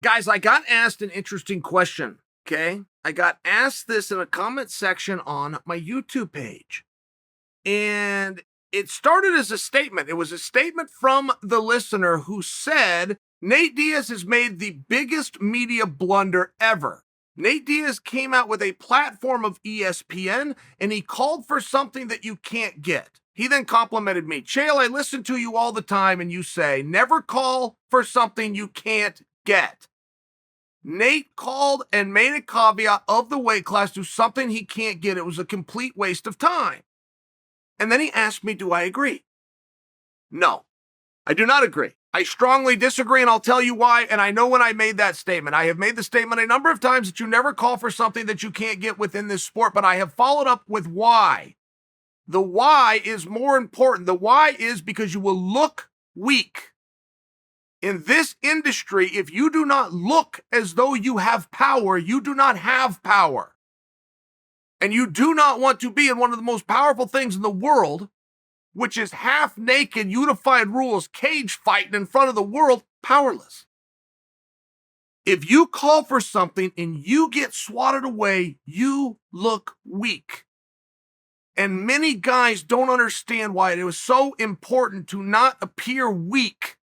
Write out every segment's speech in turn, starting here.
Guys, I got asked an interesting question, okay? I got asked this in a comment section on my YouTube page. And it started as a statement. It was a statement from the listener who said, Nate Diaz has made the biggest media blunder ever. Nate Diaz came out with a platform of ESPN and he called for something that you can't get. He then complimented me. Chael, I listen to you all the time and you say, never call for something you can't get. Nate called and made a caveat of the weight class to something he can't get. It was a complete waste of time. And then he asked me, do I agree? No, I do not agree. I strongly disagree, and I'll tell you why. And I know when I made that statement. I have made the statement a number of times that you never call for something that you can't get within this sport, but I have followed up with why. The why is more important. The why is because you will look weak. In this industry, if you do not look as though you have power, you do not have power. And you do not want to be in one of the most powerful things in the world, which is half naked, unified rules, cage fighting in front of the world, powerless. If you call for something and you get swatted away, you look weak. And many guys don't understand why it was so important to not appear weak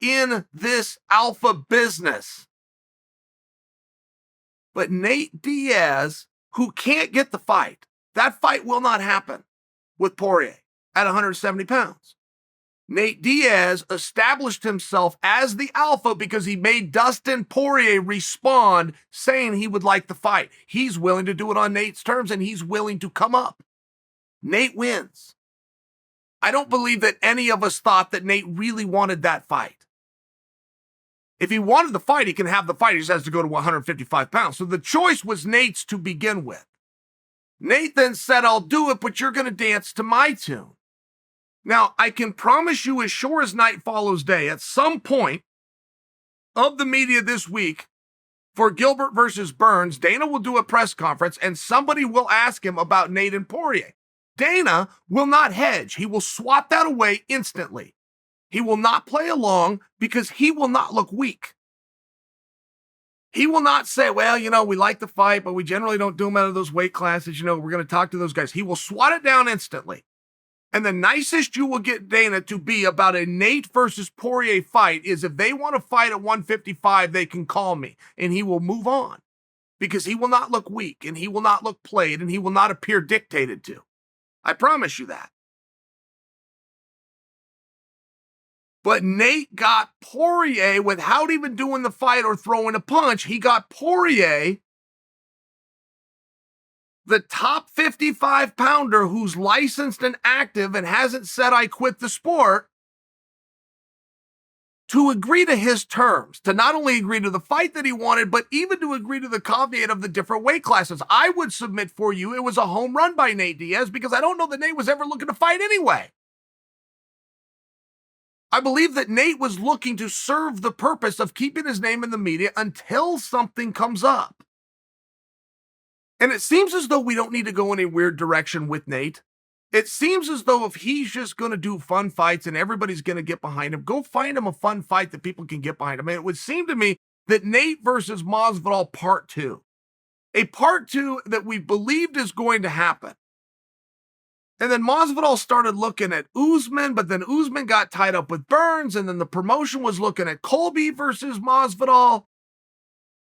in this alpha business. But Nate Diaz, who can't get the fight, that fight will not happen with Poirier at 170 pounds. Nate Diaz established himself as the alpha because he made Dustin Poirier respond saying he would like the fight. He's willing to do it on Nate's terms and he's willing to come up. Nate wins. I don't believe that any of us thought that Nate really wanted that fight. If he wanted the fight, he can have the fight. He just has to go to 155 pounds. So the choice was Nate's to begin with. Nate then said, I'll do it, but you're going to dance to my tune. Now, I can promise you as sure as night follows day, at some point of the media this week, for Gilbert versus Burns, Dana will do a press conference and somebody will ask him about Nate and Poirier. Dana will not hedge. He will swat that away instantly. He will not play along because he will not look weak. He will not say, well, we like the fight, but we generally don't do them out of those weight classes. We're going to talk to those guys. He will swat it down instantly. And the nicest you will get Dana to be about a Nate versus Poirier fight is if they want to fight at 155, they can call me and he will move on because he will not look weak and he will not look played and he will not appear dictated to. I promise you that. But Nate got Poirier without even doing the fight or throwing a punch. He got Poirier, the top 55 pounder who's licensed and active and hasn't said I quit the sport, to agree to his terms, to not only agree to the fight that he wanted, but even to agree to the caveat of the different weight classes. I would submit for you it was a home run by Nate Diaz because I don't know that Nate was ever looking to fight anyway. I believe that Nate was looking to serve the purpose of keeping his name in the media until something comes up. And it seems as though we don't need to go in a weird direction with Nate. It seems as though if he's just going to do fun fights and everybody's going to get behind him, go find him a fun fight that people can get behind him. And it would seem to me that Nate versus Masvidal part 2, a part 2 that we believed is going to happen. And then Masvidal started looking at Usman, but then Usman got tied up with Burns, and then the promotion was looking at Colby versus Masvidal.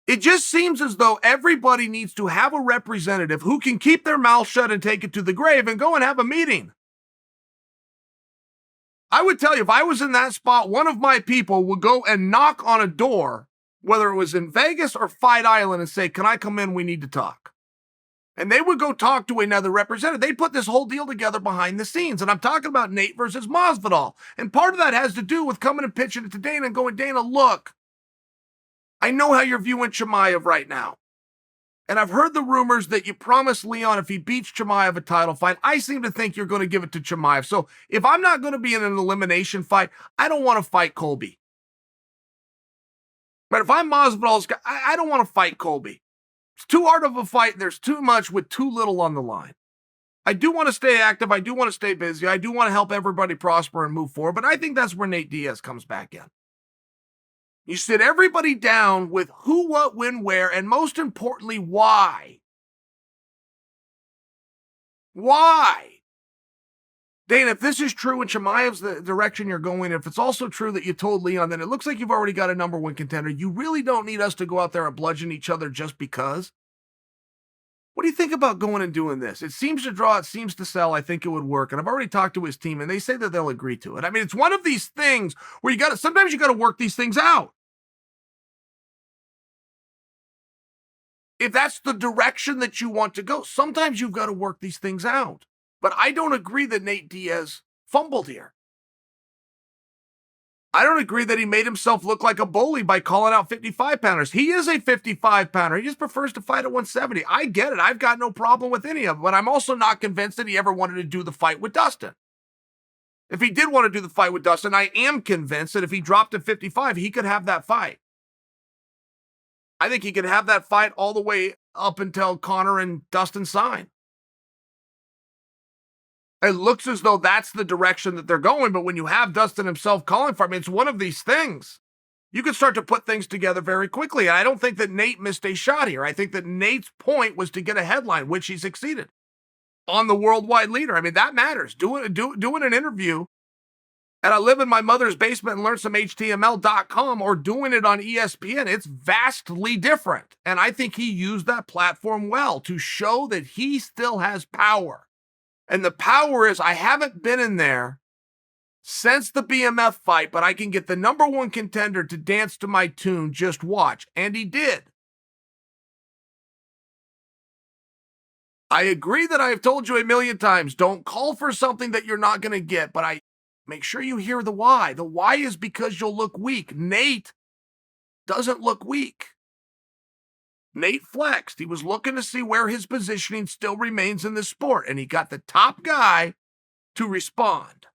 It just seems as though everybody needs to have a representative who can keep their mouth shut and take it to the grave and go and have a meeting. I would tell you, if I was in that spot, one of my people would go and knock on a door, whether it was in Vegas or Fight Island, and say, can I come in? We need to talk. And they would go talk to another representative. They put this whole deal together behind the scenes. And I'm talking about Nate versus Masvidal. And part of that has to do with coming and pitching it to Dana and going, Dana, look, I know how you're viewing Chimaev right now. And I've heard the rumors that you promised Leon if he beats Chimaev a title fight. I seem to think you're going to give it to Chimaev. So if I'm not going to be in an elimination fight, I don't want to fight Colby. But if I'm Masvidal's guy, I don't want to fight Colby. It's too hard of a fight. There's too much with too little on the line. I do want to stay active. I do want to stay busy. I do want to help everybody prosper and move forward. But I think that's where Nate Diaz comes back in. You sit everybody down with who, what, when, where, and most importantly, why. Why? Dana, if this is true and Chimaev's the direction you're going, if it's also true that you told Leon, then it looks like you've already got a number one contender. You really don't need us to go out there and bludgeon each other just because. What do you think about going and doing this? It seems to draw, it seems to sell. I think it would work. And I've already talked to his team, and they say that they'll agree to it. I mean, it's one of these things where sometimes you got to work these things out. If that's the direction that you want to go, sometimes you've got to work these things out. But I don't agree that Nate Diaz fumbled here. I don't agree that he made himself look like a bully by calling out 55-pounders. He is a 55-pounder. He just prefers to fight at 170. I get it. I've got no problem with any of it, but I'm also not convinced that he ever wanted to do the fight with Dustin. If he did want to do the fight with Dustin, I am convinced that if he dropped to 55, he could have that fight. I think he could have that fight all the way up until Conor and Dustin sign. It looks as though that's the direction that they're going, but when you have Dustin himself calling for him, it's one of these things. You can start to put things together very quickly, and I don't think that Nate missed a shot here. I think that Nate's point was to get a headline, which he succeeded on the worldwide leader. I mean, that matters. Doing an interview, and I live in my mother's basement and learn some HTML.com, or doing it on ESPN, it's vastly different. And I think he used that platform well to show that he still has power. And the power is, I haven't been in there since the BMF fight, but I can get the number one contender to dance to my tune. Just watch. And he did. I agree that I have told you a million times, don't call for something that you're not going to get, but I make sure you hear the why. The why is because you'll look weak. Nate doesn't look weak. Nate flexed. He was looking to see where his positioning still remains in the sport, and he got the top guy to respond.